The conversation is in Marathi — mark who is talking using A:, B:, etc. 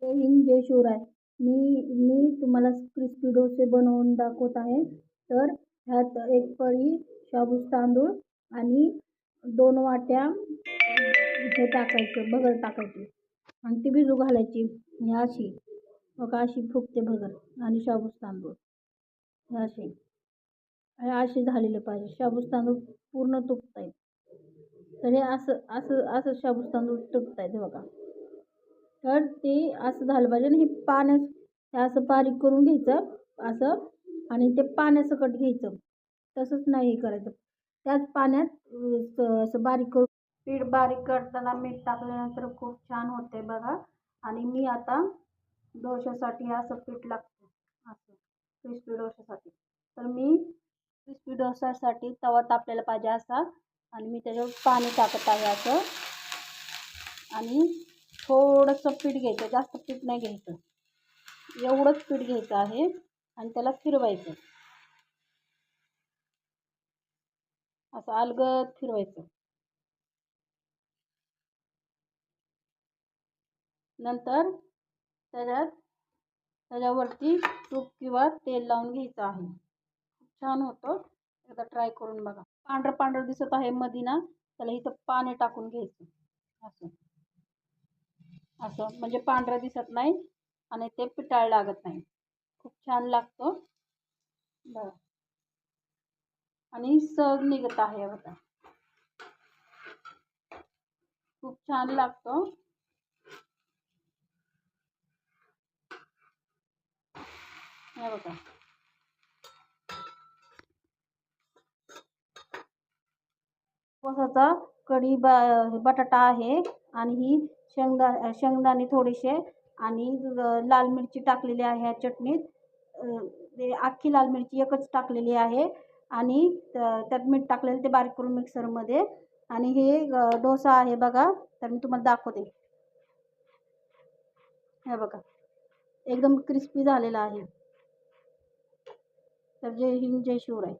A: जय हिंद, जय शिवराय. मी तुम्हाला क्रिस्पी डोसे बनवून दाखवत आहे. तर ह्यात एक पळी शाबूत तांदूळ आणि 2 वाट्या हे टाकायचं, भगर टाकायची आणि ती भिजू घालायची. ही अशी बघा, अशी फुगते भगर आणि शाबूत तांदूळ हे असे झालेले पाहिजे. शाबूत तांदूळ पूर्ण तुटतायत. तर हे असं असं असं शाबूत तांदूळ तुटतायत बघा. तर ते असं झालं पाहिजे आणि हे पाण्यात हे असं बारीक करून घ्यायचं असं आणि ते पाण्यासकट घ्यायचं. तसंच नाही करायचं. त्याच पाण्यात असं बारीक करून पीठ बारीक करताना मीठ टाकल्यानंतर खूप छान होते बघा. आणि मी आता डोशासाठी असं पीठ लागतं असं क्रिस्पी डोशासाठी. तर मी क्रिस्पी डोशासाठी तवा तापलेला पाहिजे असा आणि मी त्याच्यावर पाणी टाकत आहे असं आणि थोडंसं पीठ घ्यायचं, जास्त पीठ नाही घ्यायचं, एवढंच पीठ घ्यायचं आहे आणि त्याला फिरवायचं असं अलगद फिरवायचं. नंतर त्याच्यावरती तूप किंवा तेल लावून घ्यायचं आहे. खूप छान होतं, एकदा ट्राय करून बघा. पांढरं पांढरं दिसत आहे मध्ये ना, त्याला इथं पाणी टाकून घ्यायचं असं असं म्हणजे पांढरं दिसत नाही आणि ते पिटाळ लागत नाही. खूप छान लागतं बघा आणि सहज निघत आहे बघा. खूप छान लागतं. हे बघा, उपवासाचा कढी बटाटा आहे आणि ही शेंगदाणे थोडेसे आणि लाल मिरची टाकलेली आहे ह्या चटणीत. ते अख्खी लाल मिरची एकच टाकलेली आहे आणि त्यात मीठ टाकलेलं ते बारीक करून मिक्सरमध्ये. आणि हे डोसा आहे बघा. तर मी तुम्हाला दाखवते. हे बघा, एकदम क्रिस्पी झालेला आहे. तर जय हिंद, जय शिवराय.